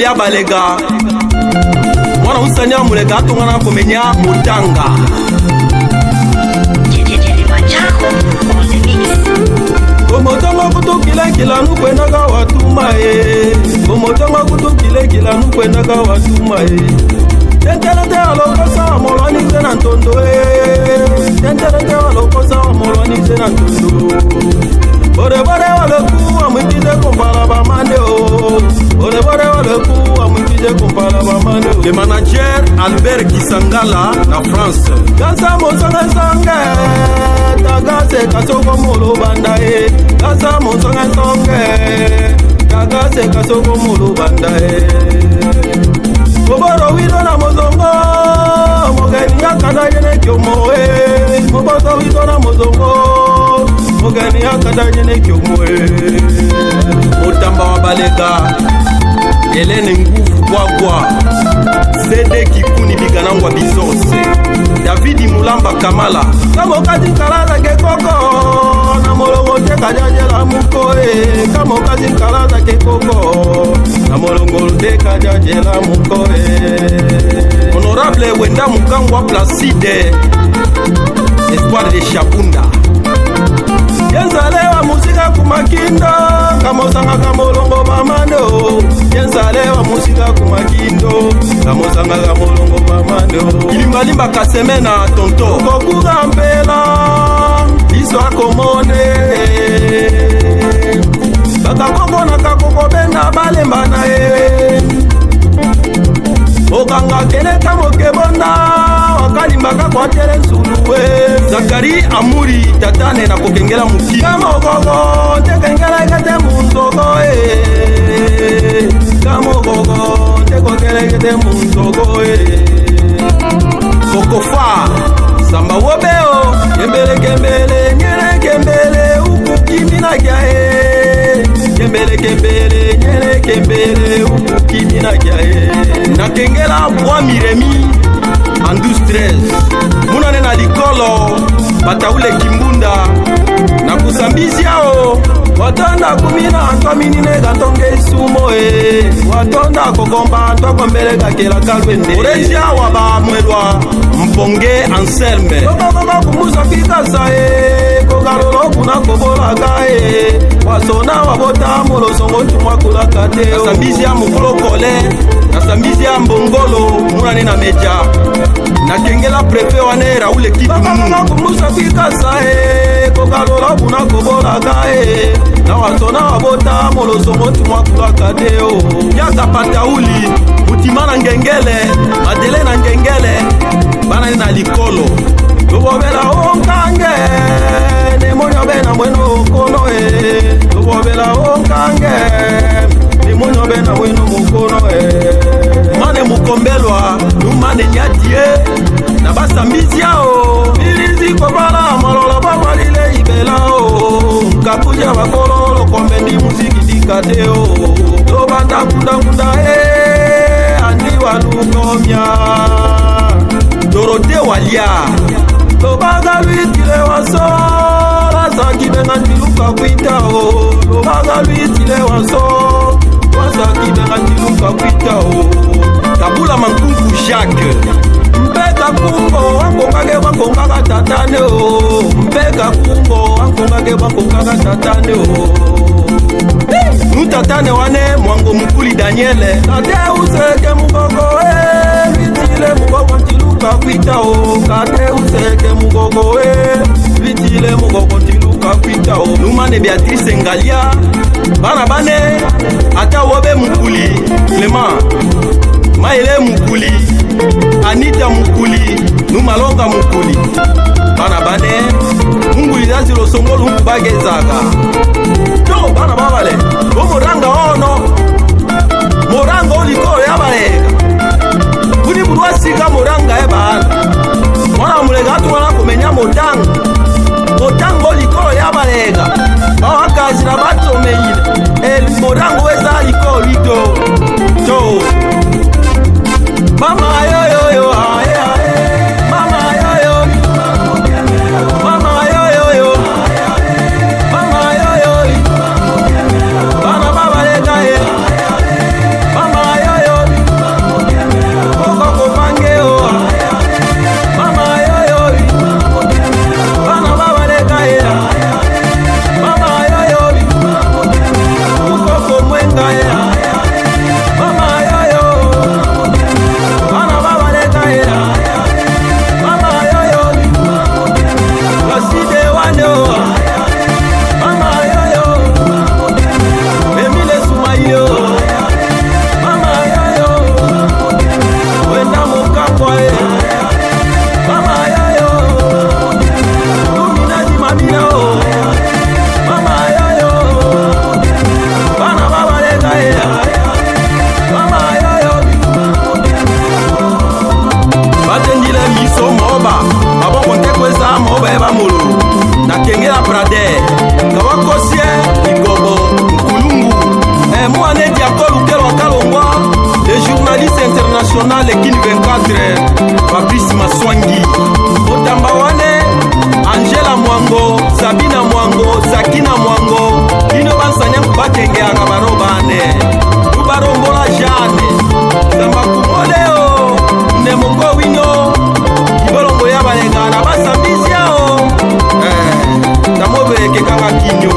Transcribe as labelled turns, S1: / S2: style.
S1: ya balega mwana usanya mulega atongana komenya mutanga Komotongo kutukile nukwendaga watuma Komotongo kutukile nukwendaga watuma Tentelete alokosa molwani zena ntondo Tentelete alokosa molwani zena ntondo Bore waleku amwitize kumpala bamande Bore waleku amwitize kumpala bamande Le manager Albert Kisangala na France Kasa mosanga sange Tagase kasoko molo banda Kasa mosanga sange Tagase kasoko molo banda Moboro wido na mozongo Mogeni yakada yene kyomo Moboro wido na mozongo Mogeni yakada yene kyomo Motamba wa balega Elene nguvu kwa Zede kikuni biganangwa bizonse David Mulamba Kamala Kamo kazi kalaza ke koko Na molongo te kajajela muko Kamo kazi kalaza ke koko Na molongo te kajajela muko Honorable Wenda Mukangwa Placide Espoir de Shabunda Yenzalewa musika kumakindo Kamosanga kamolongo mamando Yenzalewa musika kumakindo Kamosanga kamolongo mamando Kilimbalimba kasemena tonto Kokuga mpela Iso akomone Baka koko na kakoko benda balembana Okanga kene kamo kebonda Wakalimbaka kwa tere nsuluwe Zakari Amuri tatane na kokengela muki Kamo gogo tekengela kete munzogo Kamo gogo tekengela kete munzogo Kokofa Samba wobeo Kembele nyere kembele Uku kimina kyae Kembele nyere kembele Uku kimina kyae Nakengela bwa miremi Andus 13 Munane na likolo Bataule kimbunda Na kusambizi yao Watonda kumina antwa minine gantonge isumo Watonda kogomba antwa kombele kakela kalwende Orejia waba mwelwa Mponge Anselme Koko kumusa kikasa Kogalolo kuna kobola kae Wasona wabota molo songo chumwa kula kateo Nasambizi ya mukolo kole Nasambizi ya mbongolo Munane na meja Nakengela prefe wane Raoul Kidu Koko kumusa kikasa Kogalolo kuna kobola kae Na wasona wabota molo songo chumwa kula kateo Yaka patauli Utimana ngengele Adele na ngengele Bana na likolo Lubobela onkange Nemonyo bena mweno kono Lubobela onkange Nemonyo bena mweno mukono Mane mukombelwa Numane nyatie Na basa mbizi yao Nilizi kobala Malola baba lile ibelao Kapuja wakolo Lokombe ndi muziki dikateo Lobanda kunda Andi walukomya Dorote walia Lobaga luitile waso Wasaki benga ntiluka kuitao Lobaga luitile waso Wasaki benga ntiluka kuitao Tabula mankungu Jacques Mpeka kumbo Wankongage tatane Mpeka kumbo Wankongage tatane Nutatane wane Mwango mukuli Daniele Tate useke mukoko Vitile mukoko ntiluka kuitao Kate useke mugogo Vitile mugogo ntiluka kuitao Numane Beatrice Ngalia Bana bane Ata wobe mukuli Clement Maile mukuli Anita mukuli Numalonga mukuli Bana bane Mungu lizazi lo songolo mbage zaga Yo bana babale Moranga ono Moranga olikolo yabalega Kuni buruasika moranga ebana Mwana mulega atu wana kumenya motanga Motanga olikolo yabalega Bawakazi na bato meile Moranga weza alikolo ito Yo Mama yo Mama yo Mama yo Mama yo Bana baba lega Mama yo journaliste international Kin 24 Fabrice Maswangi Otamba wane Angela Mwango Sabina Mwango Sakina Mwango Kino bansanya kubakenge akabaro bane Ubarombola Jane Zamba kumoleo Nemongo wino Ibolongo yabalengana basambizia o Namobeke kaka kinyo